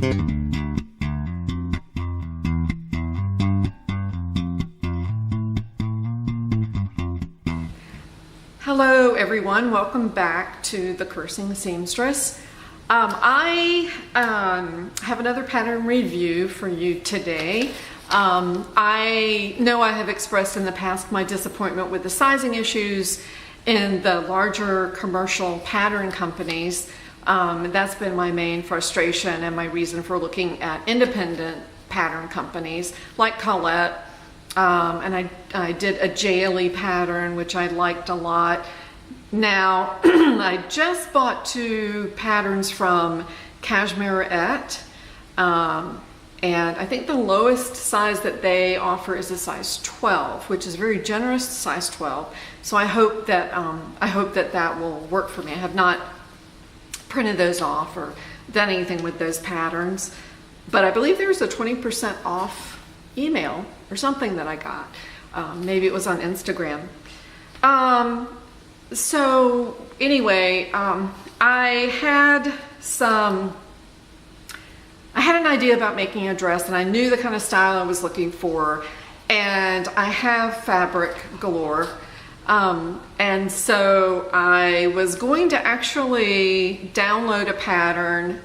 Hello everyone, welcome back to the Cursing Seamstress. I have another pattern review for you today. I know I have expressed in the past my disappointment with the sizing issues in the larger commercial pattern companies. That's been my main frustration and my reason for looking at independent pattern companies like Colette. And I did a JLE pattern, which I liked a lot. Now, I just bought 2 patterns from Cashmerette, and I think the lowest size that they offer is a size 12, which is very generous, size 12. So I hope that that will work for me. I have not printed those off or done anything with those patterns, but I believe there's a 20% off email or something that I got. Maybe it was on Instagram. So anyway, I had an idea about making a dress, and I knew the kind of style I was looking for, and I have fabric galore. And so I was going to actually download a pattern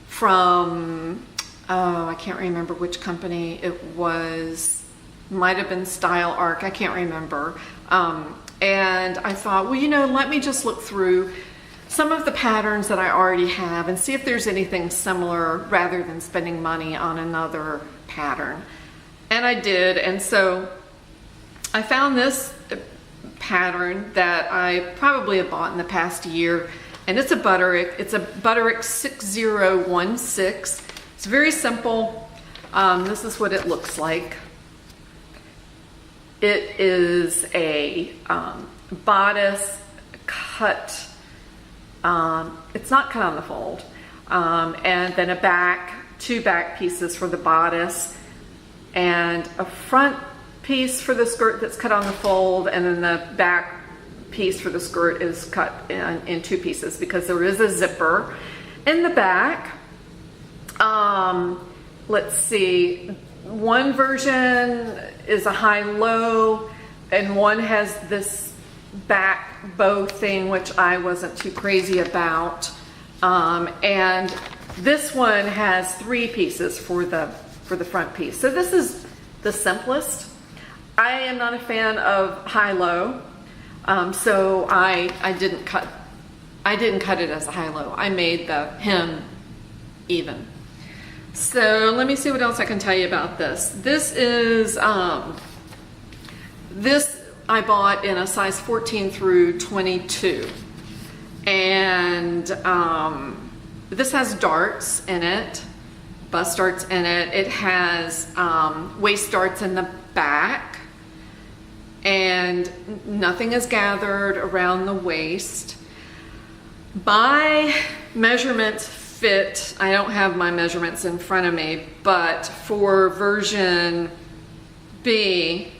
from I can't remember which company it was. Might have been Style Arc, I can't remember. And I thought, well, you know, let me just look through some of the patterns that I already have and see if there's anything similar rather than spending money on another pattern. And I did, and so I found this pattern that I probably have bought in the past year, and it's a Butterick. It's a Butterick 6016. It's very simple. This is what it looks like. It is a bodice cut. It's not cut on the fold. And then a 2 back pieces for the bodice, and a front piece for the skirt that's cut on the fold, and then the back piece for the skirt is cut in 2 pieces because there is a zipper in the back. Let's see, one version is a high-low, and one has this back bow thing, which I wasn't too crazy about. And this one has 3 pieces for the front piece. So this is the simplest. I am not a fan of high-low, so I didn't cut it as a high-low. I made the hem even. So let me see what else I can tell you about this. This is, this I bought in a size 14 through 22. And this has darts in it, bust darts in it. It has waist darts in the back, and nothing is gathered around the waist. My measurements fit, I don't have my measurements in front of me, but for version B,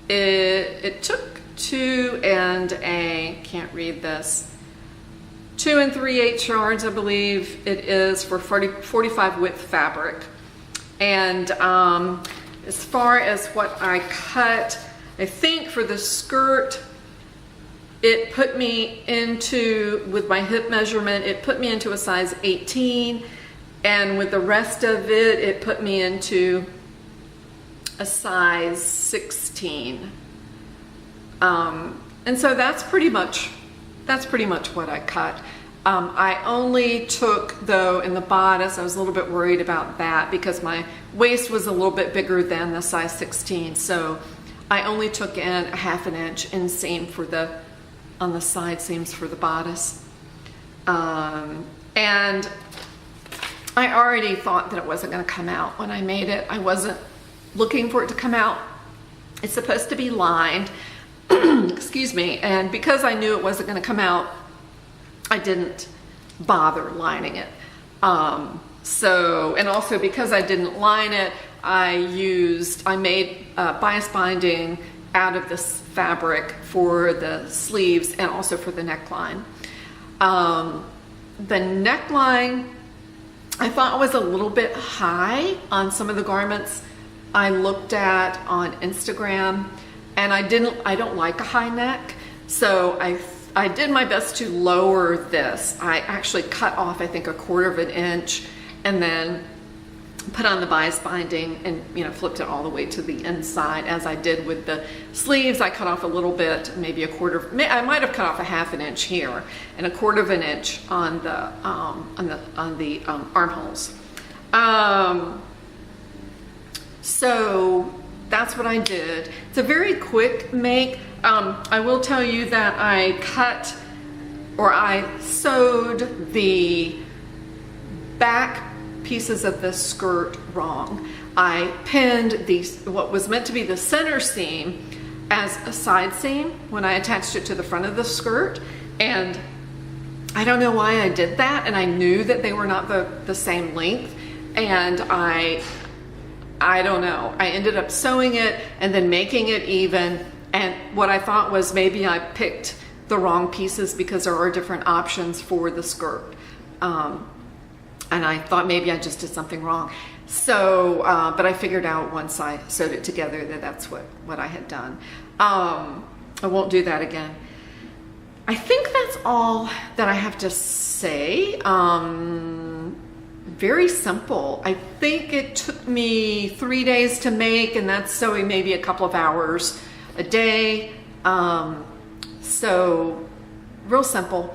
it took 2 3/8 yards, I believe it is, for 45 width fabric. And as far as what I cut, I think for the skirt, it put me into, with my hip measurement, it put me into a size 18, and with the rest of it, it put me into a size 16. And so that's pretty much what I cut. I only took, though, in the bodice, I was a little bit worried about that because my waist was a little bit bigger than the size 16, so I only took in a 1/2 inch inseam on the side seams for the bodice. And I already thought that it wasn't going to come out when I made it. I wasn't looking for it to come out. It's supposed to be lined, excuse me, and because I knew it wasn't going to come out, I didn't bother lining it. And also because I didn't line it, I made bias binding out of this fabric for the sleeves and also for the neckline. the neckline I thought was a little bit high on some of the garments I looked at on Instagram, and I don't like a high neck, so I did my best to lower this. I actually cut off, I think, 1/4 of an inch, and then put on the bias binding and, you know, flipped it all the way to the inside, as I did with the sleeves. I cut off a little bit, maybe I might have cut off 1/2 an inch here and 1/4 of an inch on the armholes. So that's what I did. It's a very quick make. I will tell you that I sewed the back pieces of this skirt wrong. I pinned what was meant to be the center seam as a side seam when I attached it to the front of the skirt, and I don't know why I did that, and I knew that they were not the same length, and I don't know. I ended up sewing it and then making it even, and what I thought was maybe I picked the wrong pieces because there are different options for the skirt. And I thought maybe I just did something wrong. So, but I figured out once I sewed it together that that's what I had done. I won't do that again. I think that's all that I have to say. Very simple. I think it took me 3 days to make, and that's sewing maybe a couple of hours a day. So real simple.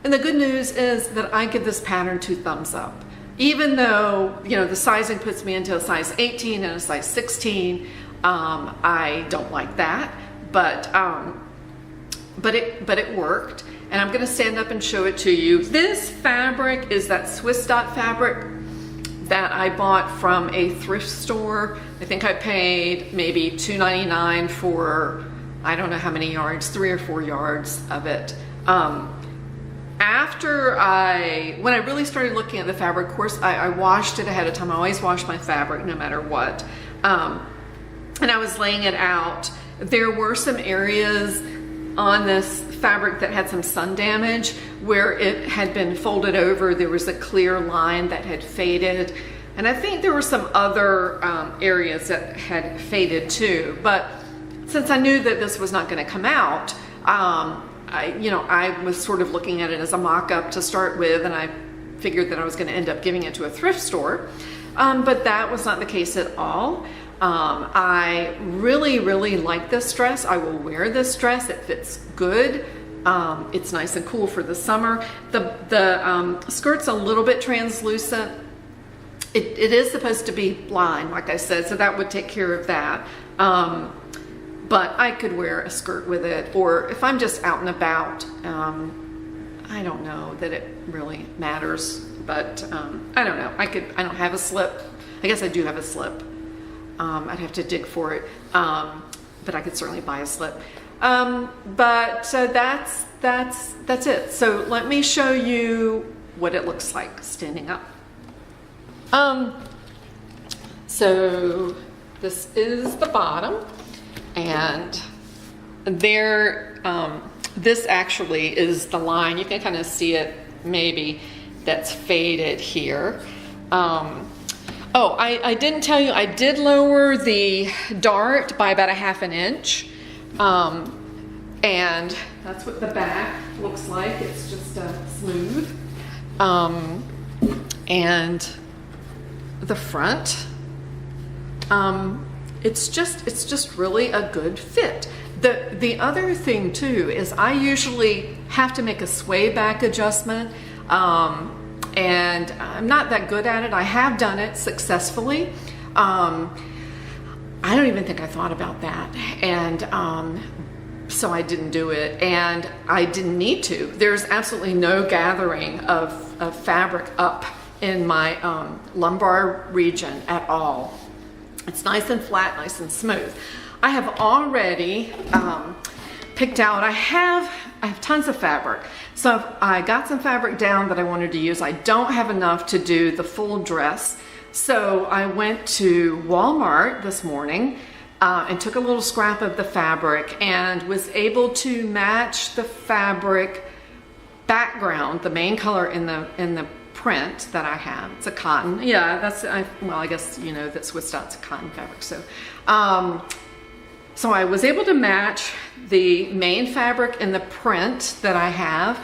And the good news is that I give this pattern 2 thumbs up. Even though, you know, the sizing puts me into a size 18 and a size 16, I don't like that, but it worked. And I'm gonna stand up and show it to you. This fabric is that Swiss dot fabric that I bought from a thrift store. I think I paid maybe $2.99 for, I don't know how many yards, 3 or 4 yards of it. When I really started looking at the fabric, of course, I washed it ahead of time. I always wash my fabric no matter what. And I was laying it out. There were some areas on this fabric that had some sun damage where it had been folded over. There was a clear line that had faded. And I think there were some other areas that had faded too. But since I knew that this was not going to come out, I was sort of looking at it as a mock-up to start with, and I figured that I was going to end up giving it to a thrift store, but that was not the case at all. I really, really like this dress. I will wear this dress. It fits good. It's nice and cool for the summer. The skirt's a little bit translucent. It is supposed to be lined, like I said, so that would take care of that. But I could wear a skirt with it, or if I'm just out and about, I don't know that it really matters, but I don't know. I don't have a slip. I guess I do have a slip. I'd have to dig for it, but I could certainly buy a slip. But that's it. So let me show you what it looks like standing up. So this is the bottom. And there, this actually is the line. You can kind of see it maybe that's faded here. I didn't tell you, I did lower the dart by about 1/2 an inch. And that's what the back looks like. It's just smooth. And the front, it's just really a good fit. The other thing too is I usually have to make a swayback adjustment, and I'm not that good at it. I have done it successfully. I don't even think I thought about that, and so I didn't do it, and I didn't need to. There's absolutely no gathering of fabric up in my lumbar region at all. It's nice and flat, nice and smooth. I have already picked out, I have tons of fabric. So I got some fabric down that I wanted to use. I don't have enough to do the full dress. So I went to Walmart this morning and took a little scrap of the fabric and was able to match the fabric background, the main color in the print that I have, it's a cotton. Yeah, well, I guess you know that Swiss Dot's a cotton fabric. So, so I was able to match the main fabric in the print that I have,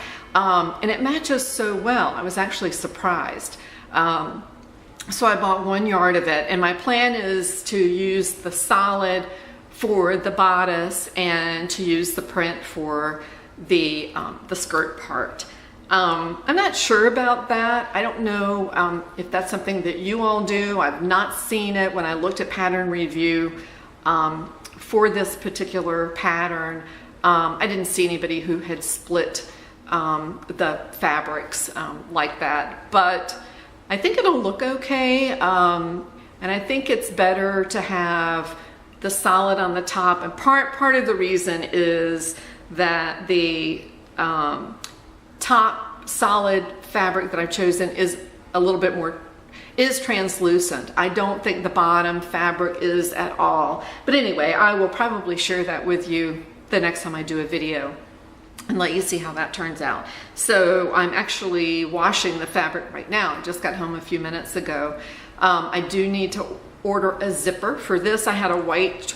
and it matches so well. I was actually surprised. So I bought 1 yard of it, and my plan is to use the solid for the bodice and to use the print for the skirt part. I'm not sure about that. I don't know if that's something that you all do. I've not seen it. When I looked at pattern review for this particular pattern, I didn't see anybody who had split the fabrics like that, but I think it'll look okay. And I think it's better to have the solid on the top, and part of the reason is that the top solid fabric that I've chosen is a little bit more, is translucent. I don't think the bottom fabric is at all. But anyway, I will probably share that with you the next time I do a video and let you see how that turns out. So I'm actually washing the fabric right now. I just got home a few minutes ago. I do need to order a zipper for this. I had a white,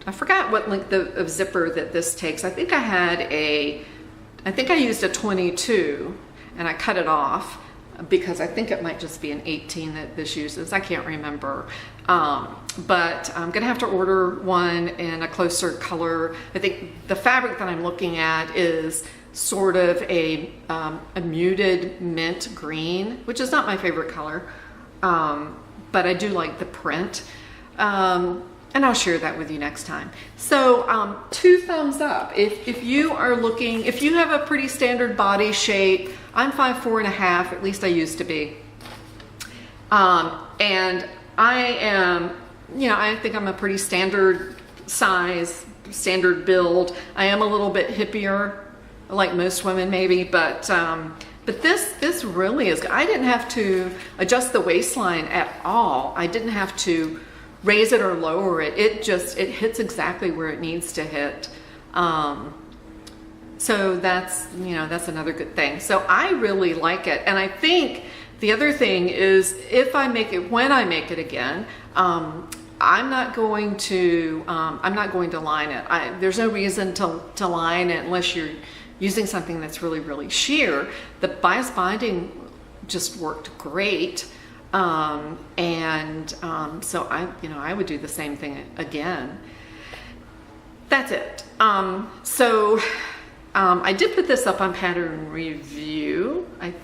I forgot what length of zipper that this takes. I think I used a 22 and I cut it off because I think it might just be an 18 that this uses. I can't remember. But I'm gonna have to order one in a closer color. I think the fabric that I'm looking at is sort of a muted mint green, which is not my favorite color. But I do like the print. And I'll share that with you next time. So 2 thumbs up. If you are looking, if you have a pretty standard body shape, I'm 5'4.5", at least I used to be. And I am, you know, I think I'm a pretty standard size, standard build. I am a little bit hippier, like most women maybe, but this really is, I didn't have to adjust the waistline at all. I didn't have to raise it or lower it. It hits exactly where it needs to hit. So that's, you know, that's another good thing. So I really like it. And I think the other thing is if I make it, when I make it again, I'm not going to line it. There's no reason to line it unless you're using something that's really, really sheer. The bias binding just worked great. So I would do the same thing again. That's it. I did put this up on pattern review. I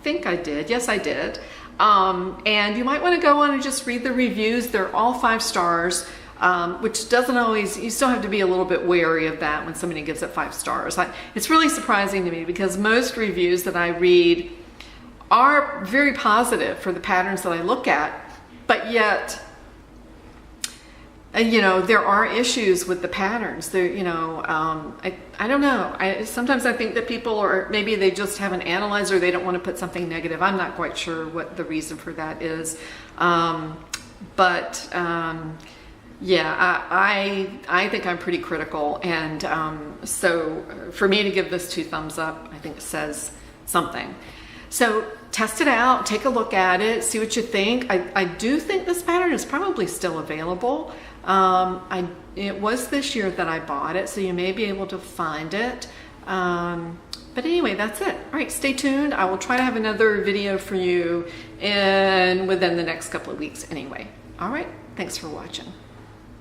think I did. Yes, I did. And you might want to go on and just read the reviews. They're all 5 stars, which doesn't always, you still have to be a little bit wary of that when somebody gives it 5 stars. It's really surprising to me because most reviews that I read are very positive for the patterns that I look at, but yet, you know, there are issues with the patterns. There, you know, I don't know. Sometimes I think that people are, maybe they just haven't analyzed or they don't want to put something negative. I'm not quite sure what the reason for that is. Yeah, I think I'm pretty critical, and so for me to give this 2 thumbs up, I think it says something. So test it out, take a look at it, see what you think. I do think this pattern is probably still available. It was this year that I bought it, so you may be able to find it. But anyway, that's it. All right, stay tuned. I will try to have another video for you within the next couple of weeks anyway. All right, thanks for watching.